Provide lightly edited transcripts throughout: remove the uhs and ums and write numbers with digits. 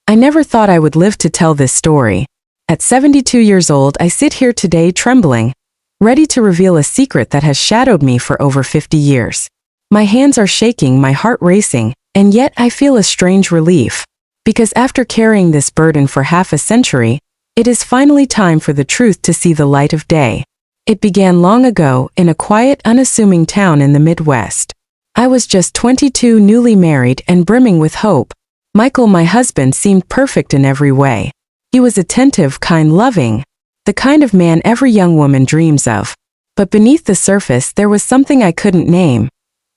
I never thought I would live to tell this story. At 72 years old, I sit here today trembling, ready to reveal a secret that has shadowed me for over 50 years. My hands are shaking, my heart racing, and yet I feel a strange relief. Because after carrying this burden for half a century, it is finally time for the truth to see the light of day. It began long ago, in a quiet, unassuming town in the Midwest. I was just 22, newly married and brimming with hope. Michael, my husband, seemed perfect in every way. He was attentive, kind, loving, the kind of man every young woman dreams of. But beneath the surface there was something I couldn't name.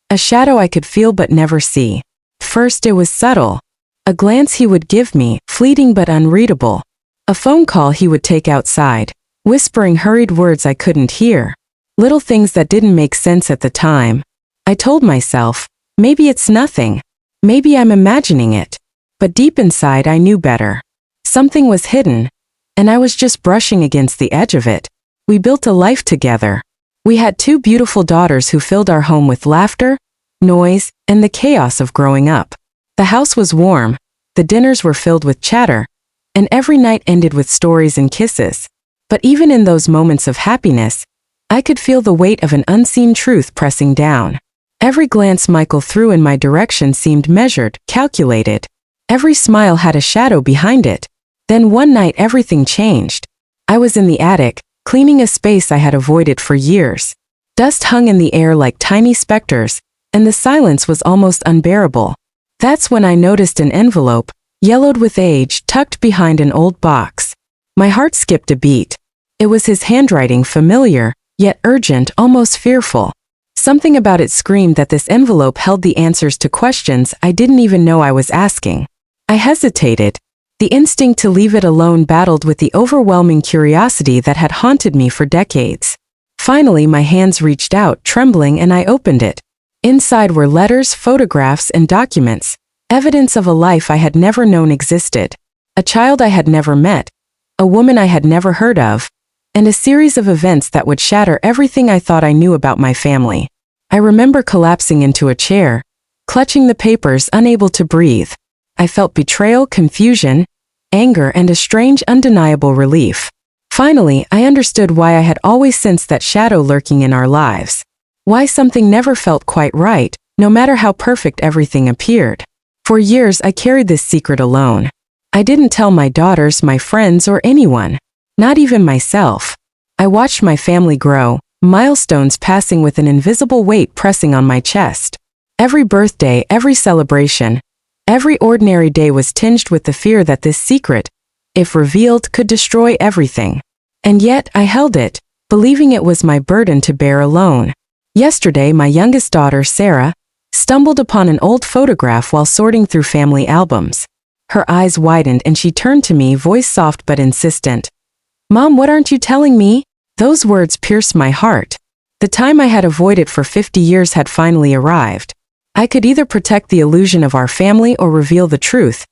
A shadow I could feel but never see. First it was subtle. A glance he would give me, fleeting but unreadable. A phone call he would take outside, whispering hurried words I couldn't hear. Little things that didn't make sense at the time. I told myself, maybe it's nothing. Maybe I'm imagining it. But deep inside I knew better. Something was hidden, and I was just brushing against the edge of it. We built a life together. We had 2 beautiful daughters who filled our home with laughter, noise, and the chaos of growing up. The house was warm, the dinners were filled with chatter, and every night ended with stories and kisses. But even in those moments of happiness, I could feel the weight of an unseen truth pressing down. Every glance Michael threw in my direction seemed measured, calculated. Every smile had a shadow behind it. Then one night everything changed. I was in the attic, cleaning a space I had avoided for years. Dust hung in the air like tiny specters, and the silence was almost unbearable. That's when I noticed an envelope, yellowed with age, tucked behind an old box. My heart skipped a beat. It was his handwriting, familiar, yet urgent, almost fearful. Something about it screamed that this envelope held the answers to questions I didn't even know I was asking. I hesitated. The instinct to leave it alone battled with the overwhelming curiosity that had haunted me for decades. Finally, my hands reached out, trembling, and I opened it. Inside were letters, photographs, and documents, evidence of a life I had never known existed, a child I had never met, a woman I had never heard of, and a series of events that would shatter everything I thought I knew about my family. I remember collapsing into a chair, clutching the papers, unable to breathe. I felt betrayal, confusion, anger, and a strange, undeniable relief. Finally, I understood why I had always sensed that shadow lurking in our lives. Why something never felt quite right, no matter how perfect everything appeared. For years I carried this secret alone. I didn't tell my daughters, my friends, or anyone. Not even myself. I watched my family grow, milestones passing with an invisible weight pressing on my chest. Every birthday, every celebration, every ordinary day was tinged with the fear that this secret, if revealed, could destroy everything. And yet I held it, believing it was my burden to bear alone. Yesterday, my youngest daughter, Sarah, stumbled upon an old photograph while sorting through family albums. Her eyes widened and she turned to me, voice soft but insistent. "Mom, what aren't you telling me?" Those words pierced my heart. The time I had avoided for 50 years had finally arrived. I could either protect the illusion of our family or reveal the truth,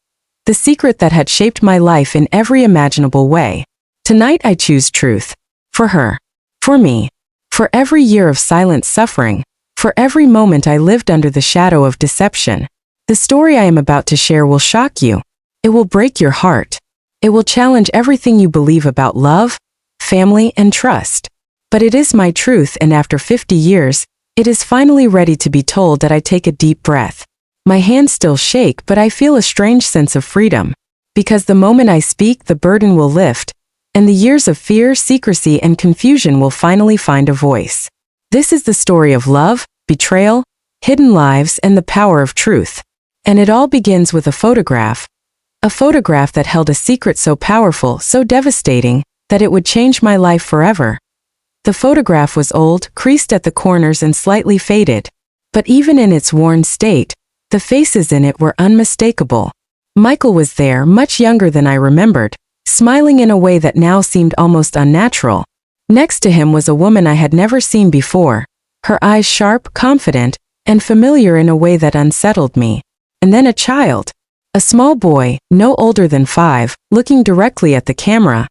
the secret that had shaped my life in every imaginable way. Tonight I choose truth. For her. For me. For every year of silent suffering. For every moment I lived under the shadow of deception. The story I am about to share will shock you. It will break your heart. It will challenge everything you believe about love, family, and trust. But it is my truth, and after 50 years, it is finally ready to be told. That I take a deep breath. My hands still shake, but I feel a strange sense of freedom. Because the moment I speak, the burden will lift, and the years of fear, secrecy, and confusion will finally find a voice. This is the story of love, betrayal, hidden lives, and the power of truth. And it all begins with a photograph. A photograph that held a secret so powerful, so devastating, that it would change my life forever. The photograph was old, creased at the corners, and slightly faded. But even in its worn state, the faces in it were unmistakable. Michael was there, much younger than I remembered, smiling in a way that now seemed almost unnatural. Next to him was a woman I had never seen before, her eyes sharp, confident, and familiar in a way that unsettled me. And then a child. A small boy, no older than 5, looking directly at the camera,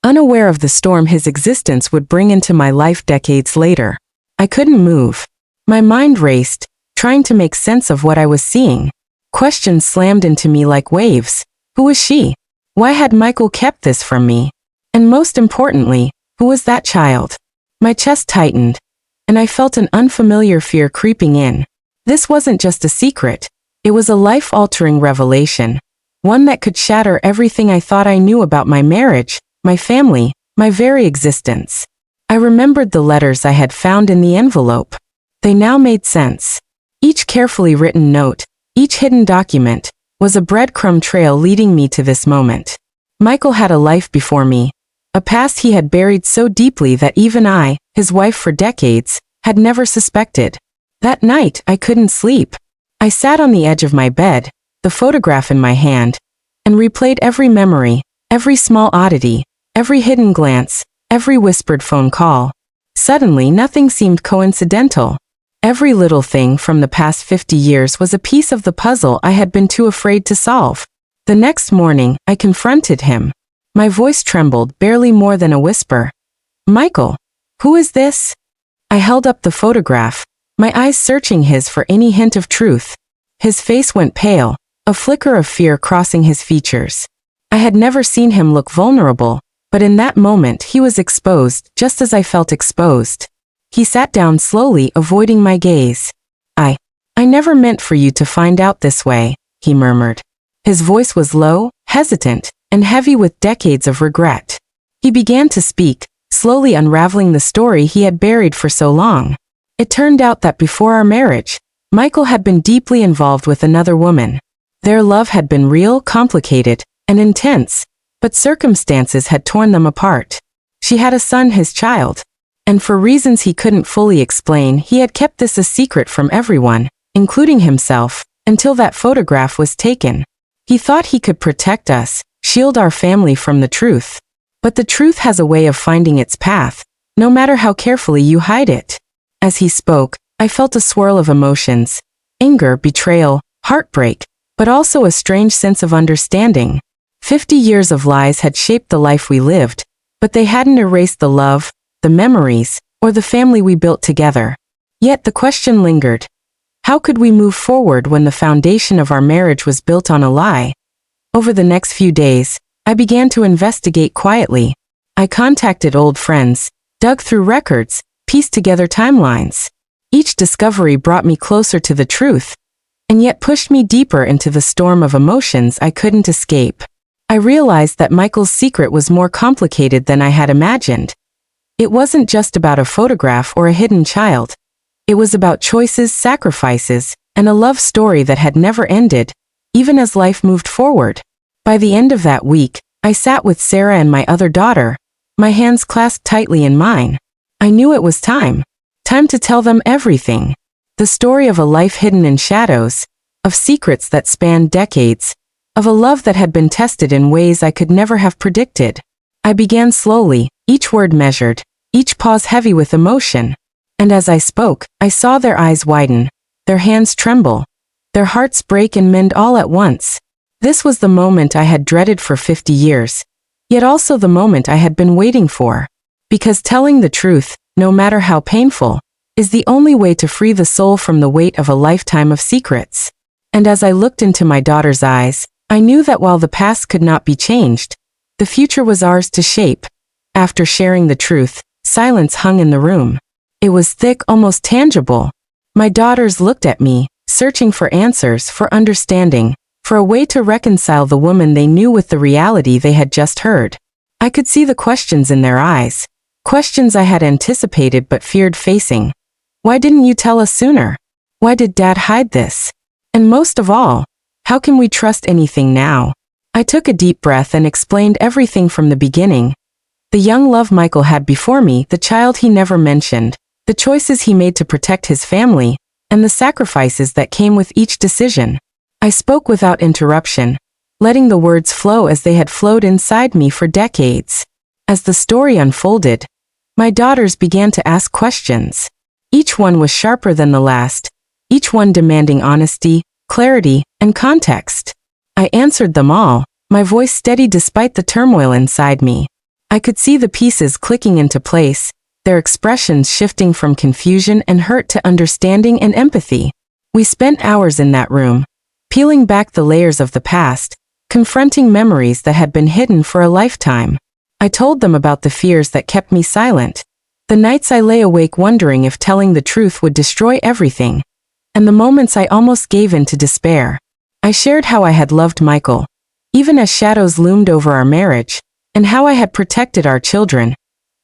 unaware of the storm his existence would bring into my life decades later. I couldn't move. My mind raced, trying to make sense of what I was seeing. Questions slammed into me like waves. Who was she? Why had Michael kept this from me? And most importantly, who was that child? My chest tightened, and I felt an unfamiliar fear creeping in. This wasn't just a secret. It was a life-altering revelation, one that could shatter everything I thought I knew about my marriage, my family, my very existence. I remembered the letters I had found in the envelope. They now made sense. Each carefully written note, each hidden document, was a breadcrumb trail leading me to this moment. Michael had a life before me, a past he had buried so deeply that even I, his wife for decades, had never suspected. That night, I couldn't sleep. I sat on the edge of my bed, the photograph in my hand, and replayed every memory, every small oddity, every hidden glance, every whispered phone call. Suddenly, nothing seemed coincidental. Every little thing from the past 50 years was a piece of the puzzle I had been too afraid to solve. The next morning, I confronted him. My voice trembled, barely more than a whisper. "Michael, who is this?" I held up the photograph, my eyes searching his for any hint of truth. His face went pale, a flicker of fear crossing his features. I had never seen him look vulnerable, but in that moment he was exposed, just as I felt exposed. He sat down slowly, avoiding my gaze. I never meant for you to find out this way," he murmured. His voice was low, hesitant, and heavy with decades of regret. He began to speak, slowly unraveling the story he had buried for so long. It turned out that before our marriage, Michael had been deeply involved with another woman. Their love had been real, complicated, and intense, but circumstances had torn them apart. She had a son, his child, and for reasons he couldn't fully explain, he had kept this a secret from everyone, including himself, until that photograph was taken. He thought he could protect us, shield our family from the truth. But the truth has a way of finding its path, no matter how carefully you hide it. As he spoke, I felt a swirl of emotions: anger, betrayal, heartbreak, but also a strange sense of understanding. 50 years of lies had shaped the life we lived, but they hadn't erased the love, the memories, or the family we built together. Yet the question lingered. How could we move forward when the foundation of our marriage was built on a lie? Over the next few days, I began to investigate quietly. I contacted old friends, dug through records, pieced together timelines. Each discovery brought me closer to the truth, and yet pushed me deeper into the storm of emotions I couldn't escape. I realized that Michael's secret was more complicated than I had imagined. It wasn't just about a photograph or a hidden child. It was about choices, sacrifices, and a love story that had never ended, even as life moved forward. By the end of that week, I sat with Sarah and my other daughter, my hands clasped tightly in mine. I knew it was time. Time to tell them everything. The story of a life hidden in shadows, of secrets that spanned decades, of a love that had been tested in ways I could never have predicted. I began slowly, each word measured, each pause heavy with emotion. And as I spoke, I saw their eyes widen, their hands tremble, their hearts break and mend all at once. This was the moment I had dreaded for 50 years, yet also the moment I had been waiting for. Because telling the truth, no matter how painful, is the only way to free the soul from the weight of a lifetime of secrets. And as I looked into my daughter's eyes, I knew that while the past could not be changed, the future was ours to shape. After sharing the truth, silence hung in the room. It was thick, almost tangible. My daughters looked at me, searching for answers, for understanding, for a way to reconcile the woman they knew with the reality they had just heard. I could see the questions in their eyes, questions I had anticipated but feared facing. Why didn't you tell us sooner? Why did Dad hide this? And most of all, how can we trust anything now? I took a deep breath and explained everything from the beginning. The young love Michael had before me, the child he never mentioned, the choices he made to protect his family, and the sacrifices that came with each decision. I spoke without interruption, letting the words flow as they had flowed inside me for decades. As the story unfolded, my daughters began to ask questions. Each one was sharper than the last, each one demanding honesty, clarity, and context. I answered them all, my voice steady despite the turmoil inside me. I could see the pieces clicking into place, their expressions shifting from confusion and hurt to understanding and empathy. We spent hours in that room, peeling back the layers of the past, confronting memories that had been hidden for a lifetime. I told them about the fears that kept me silent, the nights I lay awake wondering if telling the truth would destroy everything, and the moments I almost gave in to despair. I shared how I had loved Michael, even as shadows loomed over our marriage, and how I had protected our children,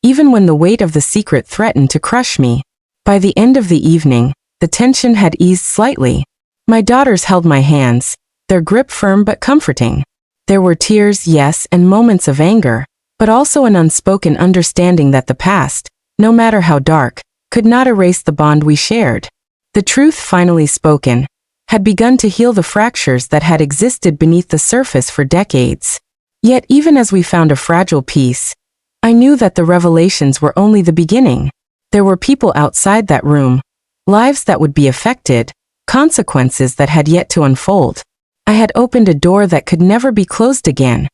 even when the weight of the secret threatened to crush me. By the end of the evening, the tension had eased slightly. My daughters held my hands, their grip firm but comforting. There were tears, yes, and moments of anger, but also an unspoken understanding that the past, no matter how dark, could not erase the bond we shared. The truth, finally spoken, had begun to heal the fractures that had existed beneath the surface for decades. Yet even as we found a fragile peace, I knew that the revelations were only the beginning. There were people outside that room, lives that would be affected, consequences that had yet to unfold. I had opened a door that could never be closed again,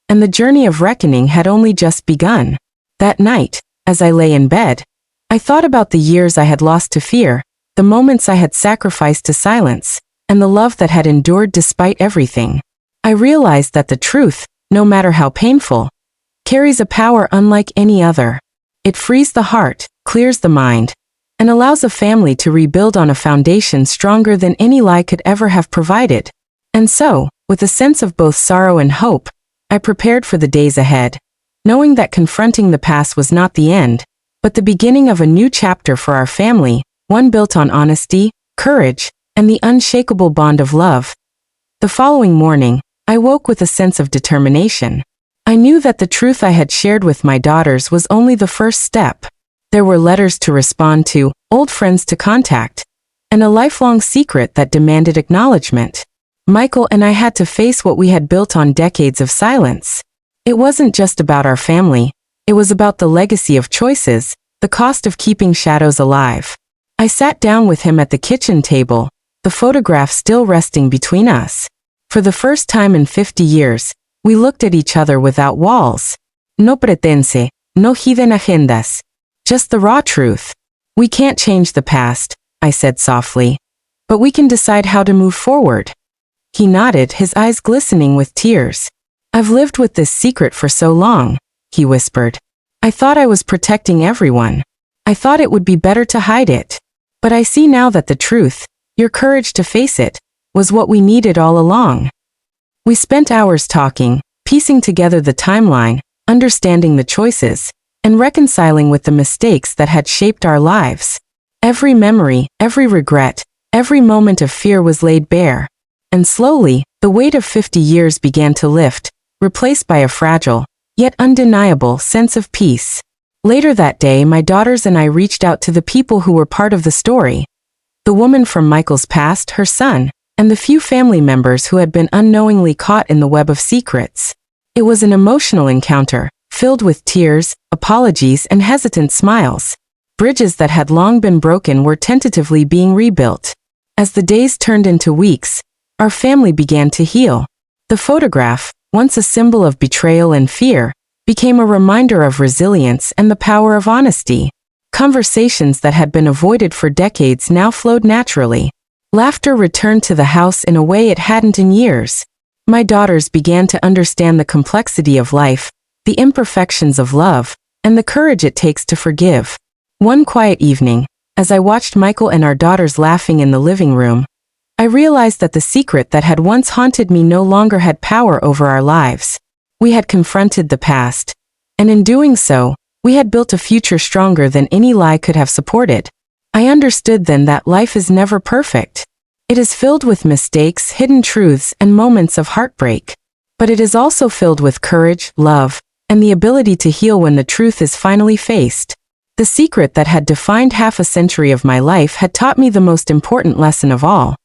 and the journey of reckoning had only just begun. That night, as I lay in bed, I thought about the years I had lost to fear, the moments I had sacrificed to silence, and the love that had endured despite everything. I realized that the truth, no matter how painful, carries a power unlike any other. It frees the heart, clears the mind, and allows a family to rebuild on a foundation stronger than any lie could ever have provided. And so, with a sense of both sorrow and hope, I prepared for the days ahead, knowing that confronting the past was not the end, but the beginning of a new chapter for our family, one built on honesty, courage, and the unshakable bond of love. The following morning, I woke with a sense of determination. I knew that the truth I had shared with my daughters was only the first step. There were letters to respond to, old friends to contact, and a lifelong secret that demanded acknowledgement. Michael and I had to face what we had built on decades of silence. It wasn't just about our family, it was about the legacy of choices, the cost of keeping shadows alive. I sat down with him at the kitchen table, the photograph still resting between us. For the first time in 50 years, we looked at each other without walls. No pretense, no hidden agendas. Just the raw truth. We can't change the past, I said softly, but we can decide how to move forward. He nodded, his eyes glistening with tears. I've lived with this secret for so long, he whispered. I thought I was protecting everyone. I thought it would be better to hide it. But I see now that the truth, your courage to face it, was what we needed all along. We spent hours talking, piecing together the timeline, understanding the choices, and reconciling with the mistakes that had shaped our lives. Every memory, every regret, every moment of fear was laid bare. And slowly, the weight of 50 years began to lift, replaced by a fragile, yet undeniable sense of peace. Later that day, my daughters and I reached out to the people who were part of the story. The woman from Michael's past, her son, and the few family members who had been unknowingly caught in the web of secrets. It was an emotional encounter, filled with tears, apologies, and hesitant smiles. Bridges that had long been broken were tentatively being rebuilt. As the days turned into weeks, our family began to heal. The photograph, once a symbol of betrayal and fear, became a reminder of resilience and the power of honesty. Conversations that had been avoided for decades now flowed naturally. Laughter returned to the house in a way it hadn't in years. My daughters began to understand the complexity of life, the imperfections of love, and the courage it takes to forgive. One quiet evening, as I watched Michael and our daughters laughing in the living room, I realized that the secret that had once haunted me no longer had power over our lives. We had confronted the past, and in doing so, we had built a future stronger than any lie could have supported. I understood then that life is never perfect. It is filled with mistakes, hidden truths, and moments of heartbreak. But it is also filled with courage, love, and the ability to heal when the truth is finally faced. The secret that had defined half a century of my life had taught me the most important lesson of all.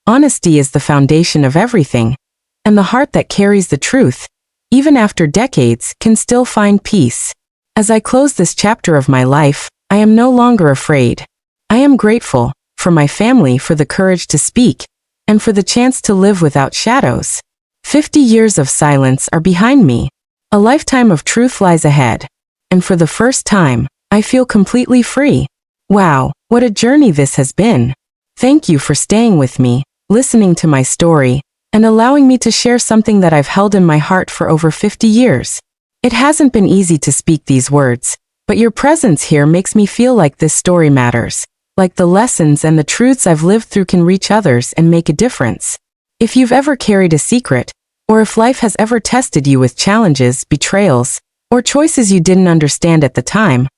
Honesty is the foundation of everything, and the heart that carries the truth, even after decades, can still find peace. As I close this chapter of my life, I am no longer afraid. I am grateful, for my family, for the courage to speak, and for the chance to live without shadows. 50 years of silence are behind me. A lifetime of truth lies ahead. And for the first time, I feel completely free. Wow, what a journey this has been. Thank you for staying with me, listening to my story, and allowing me to share something that I've held in my heart for over 50 years. It hasn't been easy to speak these words, but your presence here makes me feel like this story matters, like the lessons and the truths I've lived through can reach others and make a difference. If you've ever carried a secret, or if life has ever tested you with challenges, betrayals, or choices you didn't understand at the time,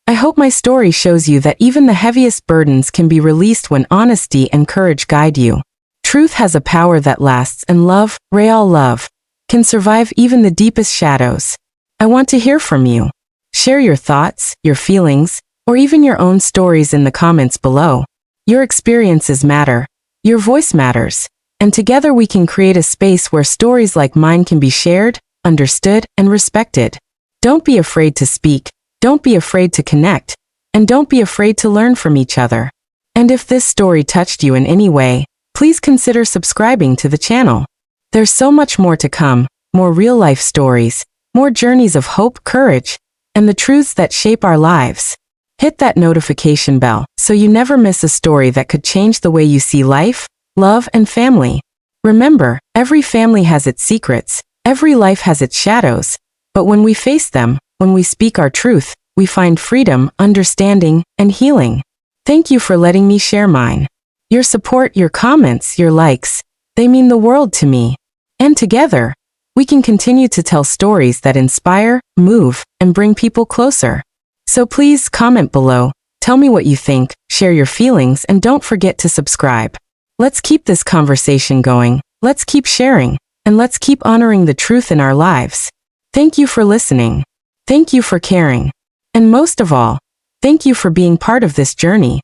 I hope my story shows you that even the heaviest burdens can be released when honesty and courage guide you. Truth has a power that lasts, and love, real love, can survive even the deepest shadows. I want to hear from you. Share your thoughts, your feelings, or even your own stories in the comments below. Your experiences matter. Your voice matters. And together we can create a space where stories like mine can be shared, understood, and respected. Don't be afraid to speak. Don't be afraid to connect. And don't be afraid to learn from each other. And if this story touched you in any way, please consider subscribing to the channel. There's so much more to come, more real-life stories, more journeys of hope, courage, and the truths that shape our lives. Hit that notification bell so you never miss a story that could change the way you see life, love, and family. Remember, every family has its secrets, every life has its shadows, but when we face them, when we speak our truth, we find freedom, understanding, and healing. Thank you for letting me share mine. Your support, your comments, your likes, they mean the world to me. And together, we can continue to tell stories that inspire, move, and bring people closer. So please comment below, tell me what you think, share your feelings, and don't forget to subscribe. Let's keep this conversation going, let's keep sharing, and let's keep honoring the truth in our lives. Thank you for listening. Thank you for caring. And most of all, thank you for being part of this journey.